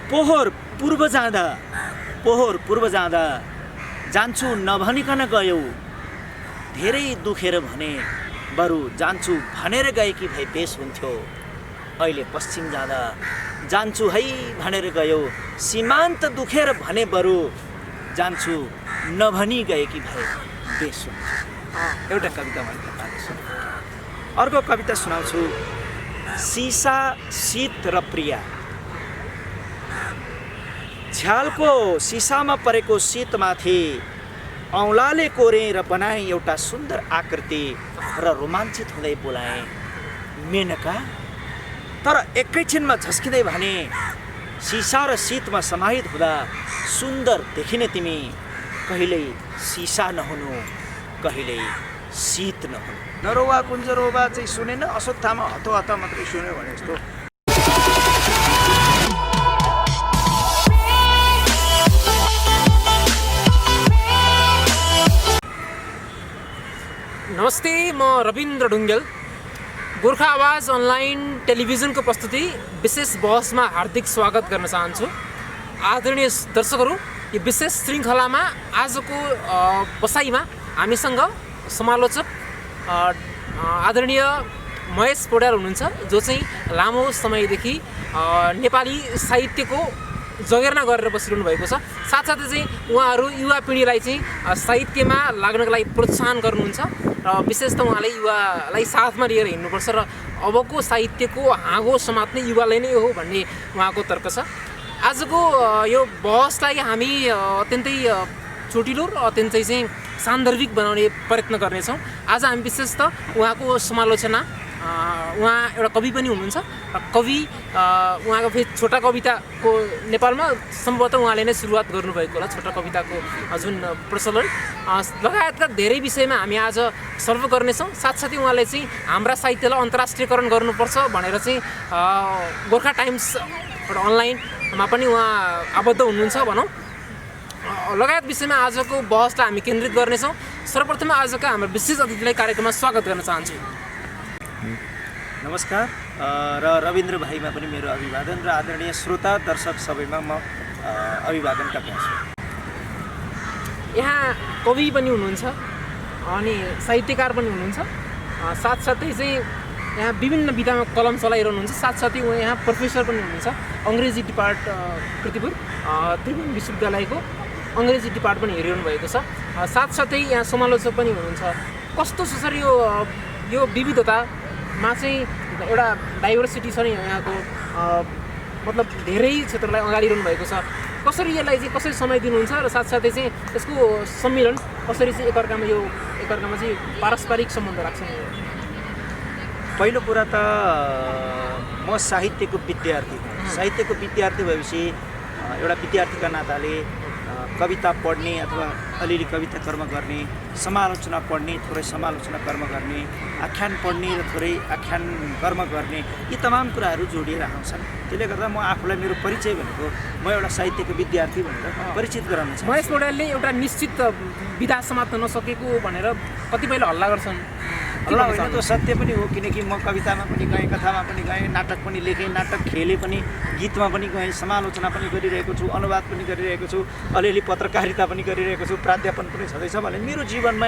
पोहोर पूर्व जाँदा जान्छु नभनिकन गयौ, धेरै दुखेर भने बरु जान्छु भनेर गएकी भए बेस हुन्थ्यो। अहिले पश्चिम जाँदा जान्छु है भनेर गयौ, सीमान्त दुखेर भने बरु जान्छु नभनी गएकी भए बेस हुन्थ्यो। एउटा कविता मैले तपाईँलाई सुनाउँछु। अर्को कविता सुनाउँछु, सिसा शीत र प्रिया। झ्यालको सिसामा परेको शीतमाथि औँलाले कोरेँ र बनाएँ एउटा सुन्दर आकृति र रोमाञ्चित हुँदै बोलाएँ, मेनका। तर एकैछिनमा झस्किँदै भने, सिसा र शीतमा समाहित हुँदा सुन्दर देखिने तिमी कहिल्यै सिसा नहुनु, कहिल्यै शीत नहुनु। नरोवा कुञ्जरोवा चाहिँ सुनेन, अश्वत्थामा हतो हत मात्रै सुन्यो भने जस्तो। नमस्ते, म रविन्द्र ढुङ्गेल। गोर्खा आवाज अनलाइन टेलिभिजनको प्रस्तुति विशेष बहसमा हार्दिक स्वागत गर्न चाहन्छु। आदरणीय दर्शकहरू, यो विशेष श्रृङ्खलामा आजको बसाइमा हामीसँग समालोचक आदरणीय महेश पौड्याल हुनुहुन्छ, जो चाहिँ लामो समयदेखि नेपाली साहित्यको जगेर्ना गरेर बसिरहनु भएको छ। साथसाथै चाहिँ उहाँहरू युवा पिँढीलाई चाहिँ साहित्यमा लाग्नको लागि प्रोत्साहन गर्नुहुन्छ र विशेष त उहाँले युवालाई साथमा लिएर हिँड्नुपर्छ र अबको साहित्यको हाँगो समात्ने युवालाई नै हो भन्ने उहाँको तर्क छ। आजको यो बहसलाई हामी अत्यन्तै छोटिलो र अत्यन्तै चाहिँ सान्दर्भिक बनाउने प्रयत्न गर्नेछौँ। आज हामी विशेष त उहाँको समालोचना, उहाँ एउटा कवि पनि हुनुहुन्छ र कवि उहाँको फेरि छोटा कविताको नेपालमा सम्भवतः उहाँले नै सुरुवात गर्नुभएको होला, छोटा कविताको जुन प्रचलन लगायतका धेरै विषयमा हामी आज सर्व गर्नेछौँ। साथसाथै उहाँले चाहिँ हाम्रा साहित्यलाई अन्तर्राष्ट्रियकरण गर्नुपर्छ भनेर चाहिँ गोर्खा टाइम्स एउटा अनलाइनमा पनि उहाँ आबद्ध हुनुहुन्छ भनौँ। लगायत विषयमा आजको बहसलाई हामी केन्द्रित गर्नेछौँ। सर्वप्रथम आजका हाम्रो विशेष अतिथिलाई कार्यक्रममा स्वागत गर्न चाहन्छु। नमस्कार र रविन्द्र भाइमा पनि मेरो अभिवादन र आदरणीय श्रोता दर्शक सबैमा म अभिवादन टक्राउँछु। यहाँ कवि पनि हुनुहुन्छ अनि साहित्यकार पनि हुनुहुन्छ, साथसाथै चाहिँ यहाँ विभिन्न विधामा कलम चलाइरहनुहुन्छ। साथसाथै उहाँ यहाँ प्रोफेसर पनि हुनुहुन्छ, अङ्ग्रेजी कृतिपुर त्रिभुवन विश्वविद्यालयको अङ्ग्रेजी डिपार्ट पनि हेरिरहनु भएको छ। साथसाथै यहाँ समालोचक पनि हुनुहुन्छ। कस्तो छ सर यो विविधतामा चाहिँ एउटा डाइभर्सिटी छ नि यहाँको, मतलब धेरै क्षेत्रलाई अगाडि ल्याउनु भएको छ। कसरी यसलाई चाहिँ कसरी समय दिनुहुन्छ र साथसाथै चाहिँ यसको सम्मिलन कसरी चाहिँ एकअर्कामा चाहिँ पारस्परिक सम्बन्ध राख्छ? पहिलो कुरा त म साहित्यको विद्यार्थी भएपछि एउटा विद्यार्थीका नाताले कविता पढ्ने अथवा अलिअलि कविता कर्म गर्ने, समालोचना पढ्ने, थोरै समालोचना कर्म गर्ने, आख्यान पढ्ने र थोरै आख्यान कर्म गर्ने, यी तमाम कुराहरू जोडिएर आउँछन्। त्यसले गर्दा म आफूलाई मेरो परिचय भनेको म एउटा साहित्यको विद्यार्थी भनेर परिचित गराउन चाहन्छु। महेश पौड्यालले एउटा निश्चित विधा समात्न नसकेको भनेर कतिपयले हल्ला गर्छन्। हल्ला होइन, त सत्य पनि हो, किनकि म कवितामा पनि गएँ, कथामा पनि गएँ, नाटक पनि लेखेँ, नाटक खेलेँ पनि, गीतमा पनि गएँ, समालोचना पनि गरिरहेको छु, अनुवाद पनि गरिरहेको छु, अलिअलि पत्रकारिता पनि गरिरहेको छु, प्राध्यापन पनि छँदैछ भने मेरो जीवनमा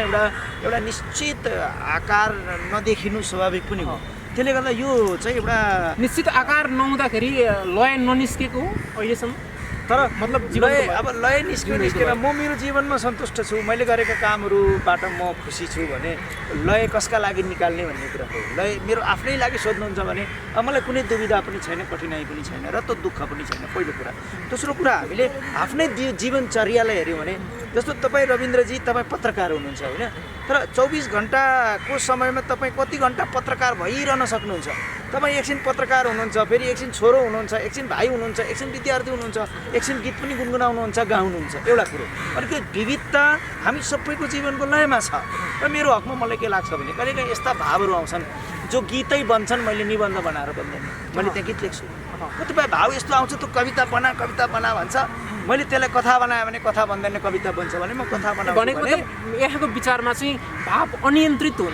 एउटा निश्चित आकार नदेखिनु स्वाभाविक पनि हो। त्यसले गर्दा यो चाहिँ एउटा निश्चित आकार नहुँदाखेरि लय ननिस्केको हो अहिलेसम्म। तर मतलब लय निस्केर म मेरो जीवनमा सन्तुष्ट छु, मैले गरेका कामहरूबाट म खुसी छु भने लय कसका लागि निकाल्ने भन्ने कुरा हो। लय मेरो आफ्नै लागि सोध्नुहुन्छ भने मलाई कुनै दुविधा पनि छैन, कठिनाइ पनि छैन र त दुःख पनि छैन, पहिलो कुरा। दोस्रो कुरा, हामीले आफ्नै जीवनचर्यालाई हेऱ्यौँ भने जस्तो तपाईँ रविन्द्रजी, तपाईँ पत्रकार हुनुहुन्छ होइन, तर 24 घन्टाको समयमा तपाईँ कति घन्टा पत्रकार भइरहन सक्नुहुन्छ? तपाईँ एकछिन पत्रकार हुनुहुन्छ, फेरि एकछिन छोरो हुनुहुन्छ, एकछिन भाइ हुनुहुन्छ, एकछिन विद्यार्थी हुनुहुन्छ, एकछिन गीत पनि गुनगुनाउनुहुन्छ, गाउनुहुन्छ। एउटा कुरो अनि त्यो विविधता हामी सबैको जीवनको लयमा छ। र मेरो हकमा मलाई के लाग्छ भने कहिलेकाहीँ यस्ता भावहरू आउँछन् जो गीतै बन्छन्, मैले निबन्ध बनाएर बन्दैन, मैले त्यहाँ गीत लेख्छु। कतिपय भाव यस्तो आउँछ, त कविता बना भन्छ, मैले त्यसलाई कथा बनाएँ भने कथा भन्दैन, कविता बन्छ भने म कथा बनाउँछु। भनेको यहाँको विचारमा चाहिँ भाव अनियन्त्रित हुन्,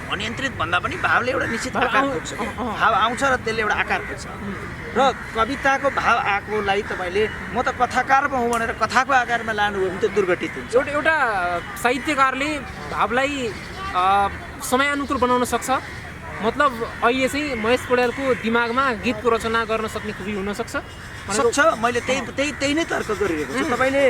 अनियन्त्रित भन्दा पनि भावले एउटा निश्चित आकार खोज्छ भाव आउँछ र त्यसले एउटा आकार खोज्छ र कविताको भाव आएकोलाई तपाईँले म त कथाकार पो हुँ भनेर कथाको आकारमा लानुभयो भने त्यो दुर्घटित हुन्छ एउटा साहित्यकारले भावलाई समयानुकूल बनाउन सक्छ मतलब अहिले चाहिँ महेश पौड्यालको दिमागमा गीतको रचना गर्न सक्ने खुबी हुनसक्छ मैले त्यही नै तर्क गरिरहेको छु तपाईँले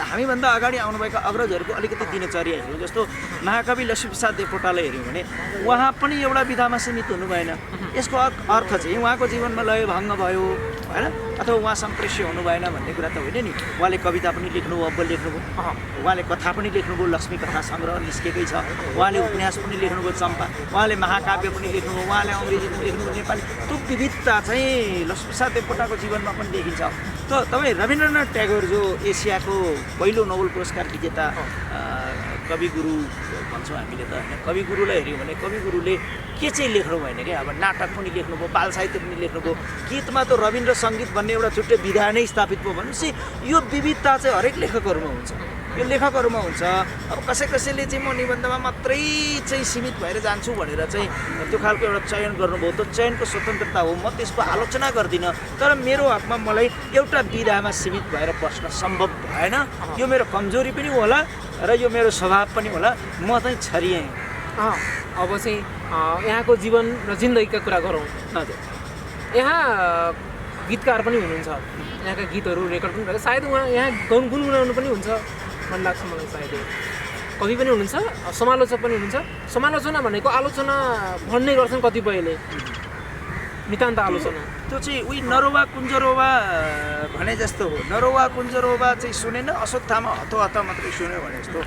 हामीभन्दा अगाडि आउनुभएका अग्रजहरूको अलिकति दिनचर्या हेऱ्यौँ जस्तो महाकवि लक्ष्मीप्रसाद देवकोटालाई हेऱ्यौँ भने उहाँ पनि एउटा विधामा सीमित हुनु भएन यसको अर्थ चाहिँ उहाँको जीवनमा लय भङ्ग भयो होइन अथवा उहाँ सम्प्रेष्य हुनु भएन भन्ने कुरा त होइन नि उहाँले कविता पनि लेख्नुभयो अब्बल लेख्नुभयो उहाँले कथा पनि लेख्नुभयो लक्ष्मी कथा सङ्ग्रह निस्केकै छ उहाँले उपन्यास पनि लेख्नुभयो चम्पा उहाँले महाकाव्य पनि लेख्नुभयो उहाँले अङ्ग्रेजी पनि लेख्नुभयो नेपाली त्यो विविधता चाहिँ लक्ष्मीप्रसाद देवकोटाको जीवनमा पनि देखिन्छ त तपाईँ रवीन्द्रनाथ ट्यागोर जो एसियाको पहिलो नोबेल पुरस्कार विजेता कविगुरु भन्छौँ हामीले त होइन कविगुरुलाई हेऱ्यौँ भने कविगुरुले के चाहिँ लेख्नु भएन क्या अब नाटक पनि लेख्नुभयो बाल साहित्य पनि लेख्नुभयो गीतमा त रवीन्द्र सङ्गीत भन्ने एउटा छुट्टै विधा नै स्थापित भयो भनेपछि यो विविधता चाहिँ हरेक लेखकहरूमा हुन्छ यो लेखकहरूमा हुन्छ अब कसैले चाहिँ म निबन्धमा मात्रै चाहिँ सीमित भएर जान्छु भनेर चाहिँ त्यो खालको एउटा चयन गर्नुभयो त्यो चयनको स्वतन्त्रता हो म त्यसको आलोचना गर्दिनँ तर मेरो हकमा मलाई एउटा विधामा सीमित भएर बस्न सम्भव भएन यो मेरो कमजोरी पनि होला र यो मेरो स्वभाव पनि होला म चाहिँ छरिएँ अब चाहिँ यहाँको जीवन र जिन्दगीका कुरा गरौँ हजुर यहाँ गीतकार पनि हुनुहुन्छ यहाँका गीतहरू रेकर्ड पनि भएको सायद उहाँ यहाँ गुनगुनाउनु पनि हुन्छ मन लाग्छ मलाई सायद कवि पनि हुनुहुन्छ समालोचक पनि हुनुहुन्छ समालोचना भनेको आलोचना भन्ने गर्छन् कतिपयले नितान्त आलोचना त्यो चाहिँ उही नरोवा कुञ्जरोवा भने जस्तो हो नरोवा कुञ्जरोवा चाहिँ सुनेन अश्वत्थामा हतो हत मात्रै सुन्यो भने जस्तो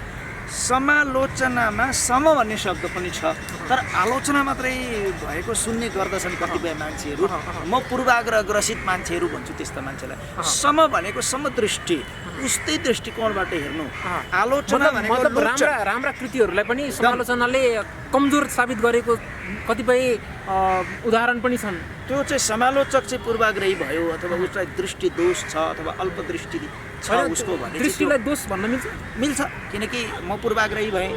समालोचनामा सम भन्ने शब्द पनि छ तर आलोचना मात्रै भएको सुन्ने गर्दछन् कतिपय मान्छेहरू म पूर्वाग्रह ग्रसित मान्छेहरू भन्छु त्यस्ता मान्छेलाई सम भनेको समदृष्टि उस्तै दृष्टिकोणबाट हेर्नु आलोचना भनेको राम्रा कृतिहरूलाई पनि समालोचनाले कमजोर साबित गरेको कतिपय उदाहरण पनि छन् त्यो चाहिँ समालोचक चाहिँ पूर्वाग्रही भयो अथवा उसलाई दृष्टि दोष छ अथवा अल्पदृष्टि छ उसको भने दृष्टिलाई दोष भन्न मिल्छ किनकि म पूर्वाग्रही भएँ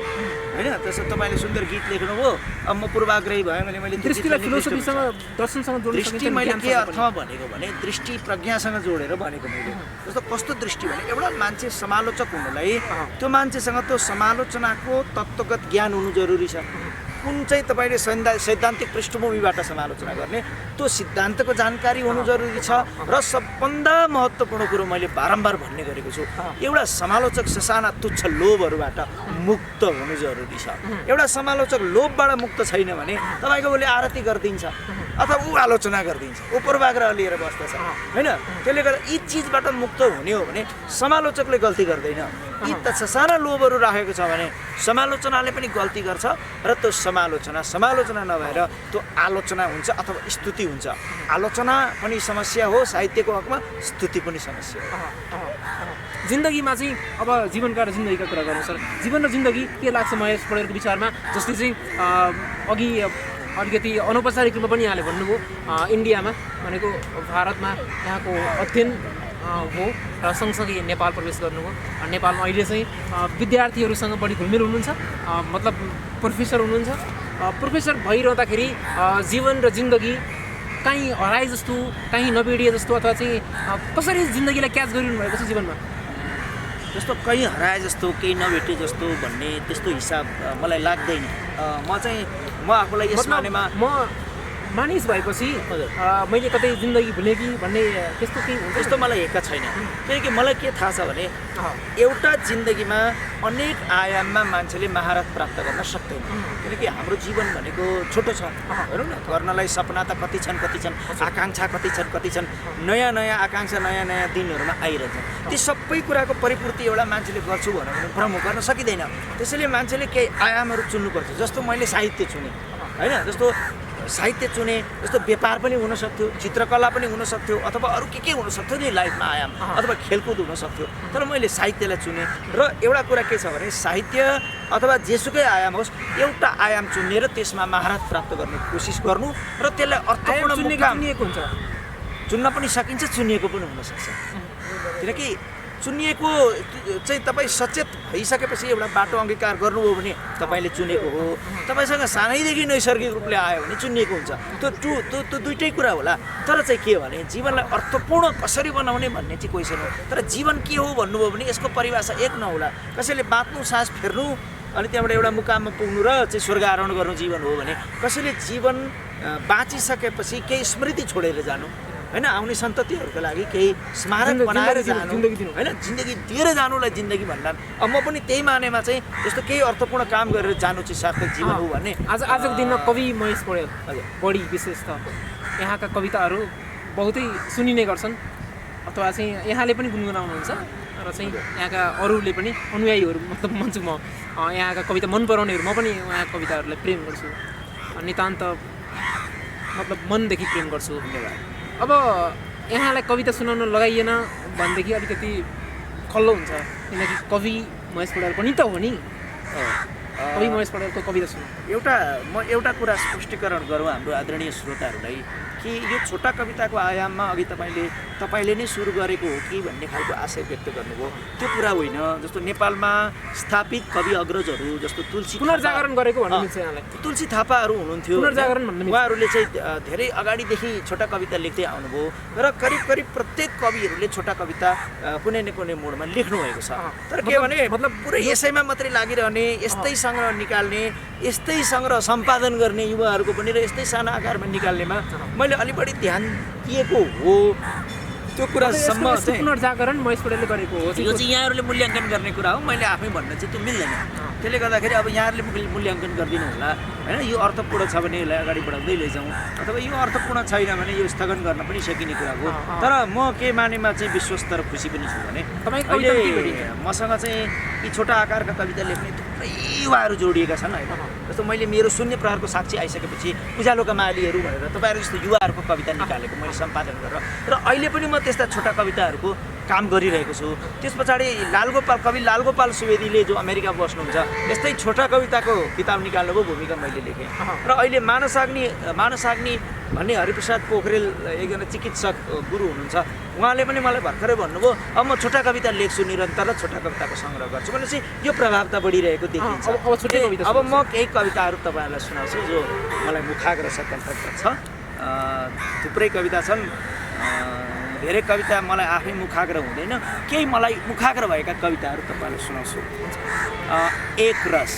होइन त्यसो तपाईँले सुन्दर गीत लेख्नुभयो अब म पूर्वाग्रही भएँ भने मैले दृष्टिलाई फिलोसफीसँग दर्शनसँग जोड्न दृष्टि मैले के अर्थमा भनेको भने दृष्टि प्रज्ञासँग जोडेर भनेको मैले जस्तो कस्तो दृष्टि भने एउटा मान्छे समालोचक हुनुलाई त्यो मान्छेसँग त्यो समालोचनाको तत्त्वगत ज्ञान हुनु जरुरी छ कुन चाहिँ तपाईँले सैद्धान्तिक पृष्ठभूमिबाट समालोचना गर्ने त्यो सिद्धान्तको जानकारी हुनु जरुरी छ र सबभन्दा महत्त्वपूर्ण कुरो मैले बारम्बार भन्ने गरेको छु एउटा समालोचक ससाना तुच्छ लोभहरूबाट मुक्त हुनु जरुरी छ एउटा समालोचक लोभबाट मुक्त छैन भने तपाईँको उसले आरती गरिदिन्छ अथवा ऊ आलोचना गरिदिन्छ ऊ पूर्वाग्रह लिएर बस्दछ होइन त्यसले गर्दा यी चिजबाट मुक्त हुने हो भने समालोचकले गल्ती गर्दैन यी त ससाना लोभहरू राखेको छ भने समालोचनाले पनि गल्ती गर्छ र त्यो समालोचना नभएर त्यो आलोचना हुन्छ अथवा स्तुति हुन्छ आलोचना पनि समस्या हो साहित्यको हकमा स्तुति पनि समस्या हो जिन्दगीमा चाहिँ अब जीवनका र जिन्दगीका कुरा गर्नु सर जीवन र जिन्दगी के लाग्छ महेश पौड्यालको विचारमा जसले चाहिँ अघि अलिकति अनौपचारिक रूपमा पनि यहाँले भन्नुभयो इन्डियामा भनेको भारतमा यहाँको अध्ययन हो र सँगसँगै नेपाल प्रवेश गर्नुभयो नेपालमा अहिले चाहिँ विद्यार्थीहरूसँग बढी घुलमिल हुनुहुन्छ मतलब प्रोफेसर हुनुहुन्छ प्रोफेसर भइरहँदाखेरि जीवन र जिन्दगी काहीँ हराए जस्तो काहीँ नबिडिए जस्तो अथवा चाहिँ कसरी जिन्दगीलाई क्याच गरिरहनु भएको छ जीवनमा जस्तो कहीँ हराए जस्तो केही नभेटे जस्तो भन्ने त्यस्तो हिसाब मलाई लाग्दैन म आफूलाई यस मानेमा मानिस भएपछि मैले कतै जिन्दगी भुलेँ कि भन्ने त्यस्तो केही हुन्छ त्यस्तो मलाई हेक्का छैन किनकि मलाई के थाहा छ भने एउटा जिन्दगीमा अनेक आयाममा मान्छेले महारत प्राप्त गर्न सक्दैन किनकि हाम्रो जीवन भनेको छोटो छ हेरौँ न गर्नलाई सपना त कति छन् आकाङ्क्षा कति छन् नयाँ आकाङ्क्षा नयाँ दिनहरूमा आइरहेछ ती सबै कुराको परिपूर्ति एउटा मान्छेले गर्छु भने प्रमुख गर्न सकिँदैन त्यसैले मान्छेले केही आयामहरू चुन्नुपर्छ जस्तो मैले साहित्य चुनेँ होइन जस्तो साहित्य चुने जस्तो व्यापार पनि हुन सक्थ्यो चित्रकला पनि हुन सक्थ्यो अथवा अरू के हुन सक्थ्यो नि लाइफमा आयाम अथवा खेलकुद हुन सक्थ्यो तर मैले साहित्यलाई चुने र एउटा कुरा के छ भने साहित्य अथवा जेसुकै आयाम होस् एउटा आयाम चुनेर त्यसमा महारत प्राप्त गर्ने कोसिस गर्नु र त्यसलाई अर्थपूर्ण हुन्छ चुन्न पनि सकिन्छ चुनिएको पनि हुनसक्छ किनकि चुनिएको चाहिँ तपाईँ सचेत भइसकेपछि एउटा बाटो अङ्गीकार गर्नुभयो भने तपाईँले चुनेको हो। तपाईँसँग सानैदेखि नैसर्गिक रूपले आयो भने चुनिएको हुन्छ। त्यो दुइटै कुरा होला। तर चाहिँ के भने जीवनलाई अर्थपूर्ण कसरी बनाउने भन्ने चाहिँ क्वेसन हो। तर जीवन के हो भन्नुभयो भने यसको परिभाषा एक नहोला। कसैले बाँच्नु, सास फेर्नु, अनि त्यहाँबाट एउटा मुकाममा पुग्नु र चाहिँ स्वर्ग आरोहण गर्नु जीवन हो भने, कसैले जीवन बाँचिसकेपछि केही स्मृति छोडेर जानु, होइन, आउने सन्ततिहरूको लागि केही स्मारक बनाएर जानु, होइन, जिन्दगी दिएर जानुलाई जिन्दगी भन्दा अब म पनि त्यही मानेमा चाहिँ यस्तो केही अर्थपूर्ण काम गरेर जानु चाहिँ सार्थक जीवन हो भन्ने। आजको दिनमा कवि महेश पौडेल बढी विशेष त यहाँका कविताहरू बहुतै सुनिने गर्छन् अथवा चाहिँ यहाँले पनि गुनगुनाउनुहुन्छ र चाहिँ यहाँका अरूले पनि अनुयायीहरू मतलब भन्छु म यहाँका कविता मन पराउनेहरू म पनि उहाँका कविताहरूलाई प्रेम गर्छु, नितान्त मतलब मनदेखि प्रेम गर्छु। धन्यवाद। अब यहाँलाई कविता सुनाउन लगाइएन भनेदेखि अलिकति खल्लो हुन्छ, किनकि कवि महेश पौडेल पनि त हो नि। कवि महेश पौडेलको कविता सुनाउँ। म एउटा कुरा स्पष्टीकरण गरौँ हाम्रो आदरणीय श्रोताहरूलाई कि यो छोटा कविताको आयाममा अघि तपाईँले नै सुरु गरेको हो कि भन्ने खालको आशय व्यक्त गर्नुभयो। त्यो कुरा होइन। जस्तो नेपालमा स्थापित कवि अग्रजहरू जस्तो तुलसी पुनर्जागरण गरेको भन्नु मिल्छ यहाँलाई। तुलसी थापाहरू हुनुहुन्थ्यो। पुनर्जागरण भन्नु मिल्छ। उहाँहरूले चाहिँ धेरै अगाडिदेखि छोटा कविता लेख्दै आउनुभयो र करिब प्रत्येक कविहरूले छोटा कविता कुनै न कुनै मोडमा लेख्नु भएको छ। तर के भने मतलब पुरै यसैमा मात्रै लागिरहने, यस्तै सङ्ग्रह निकाल्ने, यस्तै सङ्ग्रह सम्पादन गर्ने युवाहरूको पनि र यस्तै साना आकारमा निकाल्नेमा मैले अलि बढी ध्यान दिएको हो। त्यो कुरासम्म चाहिँ पुनर्जागरण महेश पौडेलले गरेको हो। यो चाहिँ यहाँहरूले मूल्याङ्कन गर्ने कुरा हो। मैले आफै भन्न चाहिँ त्यो मिल्दैन। त्यसले गर्दाखेरि अब यहाँहरूले मूल्याङ्कन गरिदिनु होला, होइन। यो अर्थपूर्ण छ भने यसलाई अगाडि बढाउँदै लैजाउँ, अथवा यो अर्थपूर्ण छैन भने यो स्थगन गर्न पनि सकिने कुरा हो। तर म के मानेमा चाहिँ विश्वस्त र खुसी पनि छु भने अहिले मसँग चाहिँ यी छोटा आकारका कविता लेख्ने थुप्रै युवाहरू जोडिएका छन्, होइन। जस्तो मैले मेरो शून्य प्रहरको साक्षी आइसकेपछि उज्यालोका मालीहरू भनेर तपाईँहरू जस्तो युवाहरूको कविता निकालेको मैले सम्पादन गरेर र अहिले पनि म त्यस्ता छोटा कविताहरूको काम गरिरहेको छु। त्यस पछाडि कवि लालगोपाल सुवेदीले जो अमेरिका बस्नुहुन्छ यस्तै छोटा कविताको किताब निकाल्नुभयो, भूमिका मैले लेखेँ। र अहिले मानसाग्नि भन्ने हरिप्रसाद पोखरेल एकजना चिकित्सक गुरु हुनुहुन्छ, उहाँले पनि मलाई भर्खरै भन्नुभयो अब म छोटा कविता लेख्छु निरन्तर र छोटा कविताको सङ्ग्रह गर्छु भनेपछि यो प्रभाव त बढिरहेको देखिन्छ। अब म केही कविताहरू तपाईँहरूलाई सुनाउँछु जो मलाई मुखाग्र छ, कण्ठस्थ छ। थुप्रै कविता छन्, धेरै कविता मलाई आफै मुखाग्र हुँदैन, केही मलाई मुखाग्र भएका कविताहरू तपाईँलाई सुनाउँछु। एक रस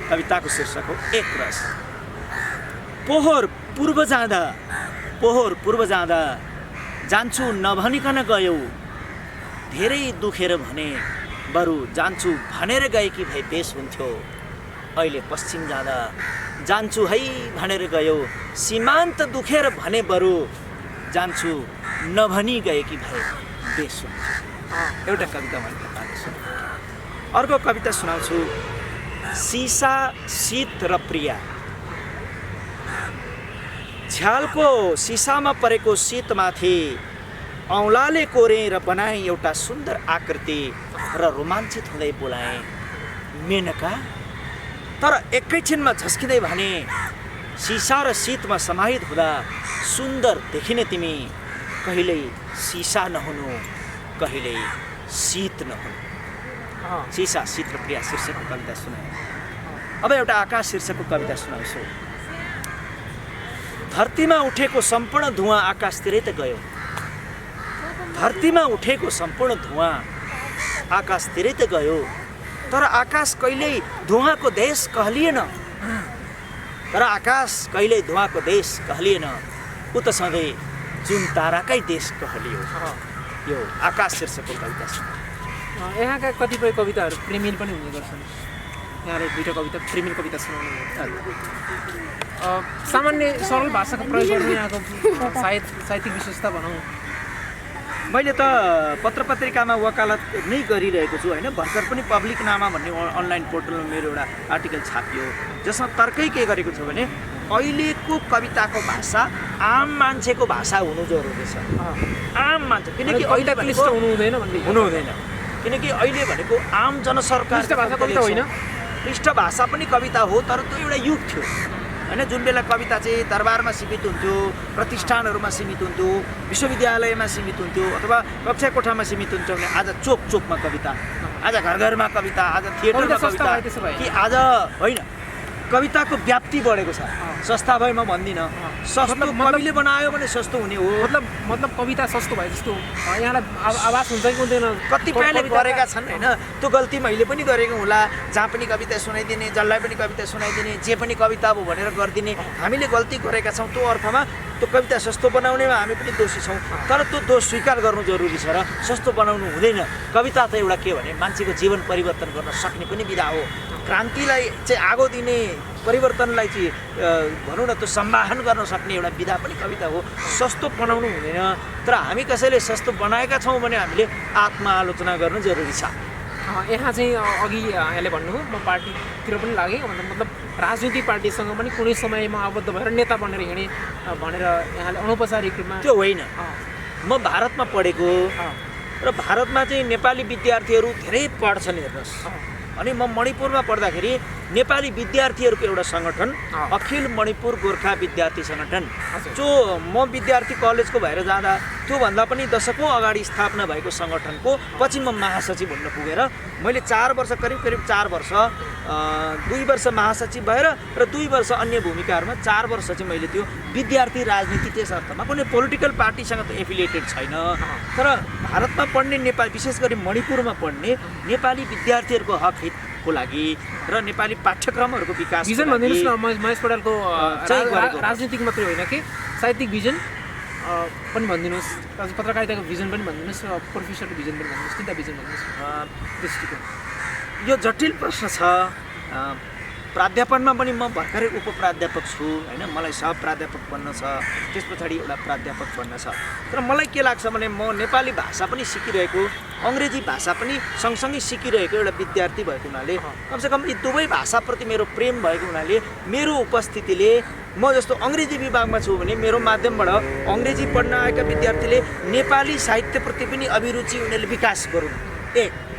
कविताको शीर्षक हो एक रस। पोहोर पूर्व जाँदा जान्छु नभनिकन गयौ, धेरै दुखेर भने बरु जान्छु भनेर गएकी भए बेस हुन्थ्यो। अहिले पश्चिम जाँदा जान्छु है भनेर गयौ, सीमान्त दुखेर भने बरु जान्छु नभनी गएकी भए बेस हुन्थ्यो। एउटा कविता मैले तपाईँलाई सुनाउँछु। अर्को कविता सुनाउँछु। सिसा शीत र प्रिया। झ्यालको सिसामा परेको शीतमाथि औँलाले कोरेँ र बनाएँ एउटा सुन्दर आकृति र रोमाञ्चित हुँदै बोलाएँ मेनका। तर एकैछिनमा झस्किँदै भने सिसा र शीतमा समाहित हुँदा सुन्दर देखिने तिमी कहिल्यै सिसा नहुनु, कहिल्यै शीत नहुनु। सिसा शीत र प्रिया शीर्षकको कविता सुनाएँ। अब एउटा आकाश शीर्षकको कविता सुनाउँछु। धरतीमा उठेको सम्पूर्ण धुवाँ आकाशतिरै त गयो, धरतीमा उठेको सम्पूर्ण धुवाँ आकाशतिरै त गयो, तर आकाश कहिल्यै धुवाँको देश कहलिएन, तर आकाश कहिल्यै धुवाँको देश कहलिएन, ऊ त सधैँ जुन ताराकै देश कहलियो। यो आकाश शीर्षकको कविता छ। यहाँका कतिपय कविताहरू प्रेमिल पनि हुने गर्छन्। यहाँले दुईवटा कविता प्रेमिल कविता सुनाउनु भयो। सामान्य सरल भाषाको प्रयोग गर्ने यहाँको साहित्यिक विशेषता भनौँ। मैले त पत्र पत्रिकामा वकालत नै गरिरहेको छु, होइन। भर्खर पनि पब्लिक नामा भन्ने अनलाइन पोर्टलमा मेरो एउटा आर्टिकल छापियो जसमा तर्कै के गरेको छु भने अहिलेको कविताको भाषा आम मान्छेको भाषा हुनु जरुरी छ। आम मान्छे, किनकि अहिले क्लिष्ट हुनु हुँदैन, किनकि अहिले भनेको आम जनसरकार भाषा कविता होइन, पृष्ठ भाषा पनि कविता हो, तर त्यो एउटा युग थियो। होइन। जुन बेला कविता चाहिँ दरबारमा सीमित हुन्थ्यो, प्रतिष्ठानहरूमा सीमित हुन्थ्यो, विश्वविद्यालयमा सीमित हुन्थ्यो अथवा कक्षा कोठामा सीमित हुन्थ्यो भने आज चोक चोकमा कविता, आज घर घरमा कविता, आज थिएटरमा कविता, कि आज होइन कविताको व्याप्ति बढेको छ। सस्ता भए म भन्दिनँ, सस्तो कविले बनायो भने सस्तो हुने हो। मतलब कविता सस्तो भए जस्तो यहाँलाई आवाज हुन्छ कि हुँदैन? कतिपयले गरेका छन् होइन, त्यो गल्ती मैले पनि गरेको होला। जहाँ पनि कविता सुनाइदिने, जसलाई पनि कविता सुनाइदिने, जे पनि कविता हो भनेर गरिदिने, हामीले गल्ती गरेका छौँ। त्यो अर्थमा त्यो कविता सस्तो बनाउनेमा हामी पनि दोषी छौँ, तर त्यो दोष स्वीकार गर्नु जरुरी छ र सस्तो बनाउनु हुँदैन। कविता त एउटा के भने मान्छेको जीवन परिवर्तन गर्न सक्ने पनि विधा हो। क्रान्तिलाई चाहिँ आगो दिने, परिवर्तनलाई चाहिँ भनौँ न त्यो सम्वाहन गर्न सक्ने एउटा विधा पनि कविता हो। सस्तो बनाउनु हुँदैन, तर हामी कसैले सस्तो बनाएका छौँ भने हामीले आत्मआलोचना गर्नु जरुरी छ। यहाँ चाहिँ अघि यहाँले भन्नुभयो म पार्टीतिर पनि लागेँ, मतलब राजनीतिक पार्टीसँग पनि कुनै समयमा आबद्ध भएर नेता बनेर हिँडेँ भनेर यहाँले अनौपचारिक रूपमा? त्यो होइन। म भारतमा पढेको र भारतमा चाहिँ नेपाली विद्यार्थीहरू धेरै पढ्छन् हेर्नुहोस्। अनि म मणिपुरमा पढ्दाखेरि नेपाली विद्यार्थीहरूको एउटा सङ्गठन अखिल मणिपुर गोर्खा विद्यार्थी सङ्गठन, जो म विद्यार्थी कलेजको भएर जाँदा त्योभन्दा पनि दशकौँ अगाडि स्थापना भएको सङ्गठनको पछि म महासचिव हुन पुगेर मैले 4 वर्ष करिब 4 वर्ष 2 वर्ष महासचिव भएर र 2 वर्ष अन्य भूमिकाहरूमा 4 वर्ष चाहिँ मैले त्यो विद्यार्थी राजनीति त्यस अर्थमा कुनै पोलिटिकल पार्टीसँग त एफिलिएटेड छैन, तर भारतमा पढ्ने नेपाली विशेष गरी मणिपुरमा पढ्ने नेपाली विद्यार्थीहरूको हक हितको लागि र नेपाली पाठ्यक्रमहरूको विकास भिजन भनिदिनुहोस् न। महेश पौड्यालको राजनीतिक मात्रै होइन कि साहित्यिक भिजन पनि भनिदिनुहोस्, पत्रकारिताको भिजन पनि भनिदिनुहोस् र प्रोफेसरको भिजन पनि भनिदिनुहोस्, तिनवटा भिजन भनिदिनुहोस् दृष्टिकोण। यो जटिल प्रश्न छ। प्राध्यापनमा पनि म भर्खरै उपप्राध्यापक छु होइन, मलाई सहप्राध्यापक बन्न छ, त्यस पछाडि एउटा प्राध्यापक बन्न छ। तर मलाई के लाग्छ भने म नेपाली भाषा पनि सिकिरहेको, अङ्ग्रेजी भाषा पनि सँगसँगै सिकिरहेको एउटा विद्यार्थी भएको हुनाले, कमसेकम यी दुवै भाषाप्रति मेरो प्रेम भएको हुनाले मेरो उपस्थितिले, म जस्तो अङ्ग्रेजी विभागमा छु भने मेरो माध्यमबाट अङ्ग्रेजी पढ्न आएका विद्यार्थीले नेपाली साहित्यप्रति पनि अभिरुचि उनीहरूले विकास गरून्।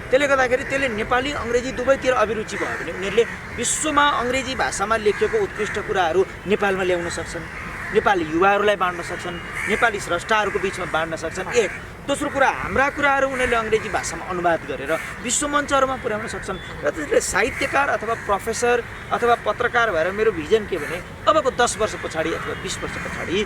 त्यसले गर्दाखेरि त्यसले नेपाली अङ्ग्रेजी दुवैतिर अभिरुचि भयो भने उनीहरूले विश्वमा अङ्ग्रेजी भाषामा लेखिएको उत्कृष्ट कुराहरू नेपालमा ल्याउन सक्छन्, नेपाली युवाहरूलाई बाँड्न सक्छन्, नेपाली स्रष्टाहरूको बिचमा बाँड्न सक्छन्। दोस्रो कुरा, हाम्रा कुराहरू उनीहरूले अङ्ग्रेजी भाषामा अनुवाद गरेर विश्व मञ्चहरूमा पुर्याउन सक्छन्। र त्यसले साहित्यकार अथवा प्रोफेसर अथवा पत्रकार भएर मेरो भिजन के भने अबको 10 वर्ष पछाडि अथवा 20 वर्ष पछाडि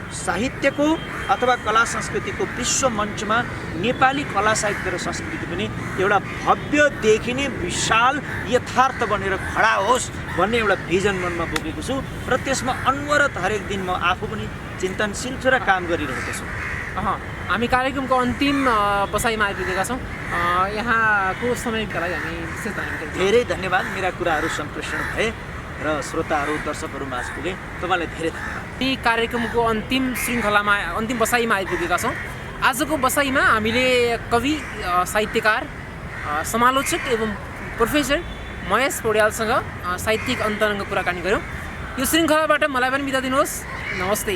साहित्यको अथवा कला संस्कृतिको विश्व मञ्चमा नेपाली कला साहित्य र संस्कृति पनि एउटा भव्य देखिने विशाल यथार्थ बनेर खडा होस् भन्ने एउटा भिजन मनमा बोकेको छु र त्यसमा अनवरत हरेक दिन म आफू पनि चिन्तनशील छु र काम गरिरहेको छु। हामी कार्यक्रमको अन्तिम बसाइमा आइपुगेका छौँ। यहाँको समयका लागि हामी विशेष धन्यवाद। धेरै धन्यवाद। मेरा कुराहरू सम्प्रेषण भए र श्रोताहरू दर्शकहरू माझ पुगे, तपाईँलाई धेरै धन्यवाद। यी कार्यक्रमको अन्तिम श्रृङ्खलामा अन्तिम बसाइमा आइपुगेका छौँ। आजको बसाइमा हामीले कवि, साहित्यकार, समालोचक एवं प्रोफेसर महेश पौड्यालसँग साहित्यिक अन्तरङ्ग कुराकानी गऱ्यौँ। यो श्रृङ्खलाबाट मलाई पनि बिदा दिनुहोस्। नमस्ते।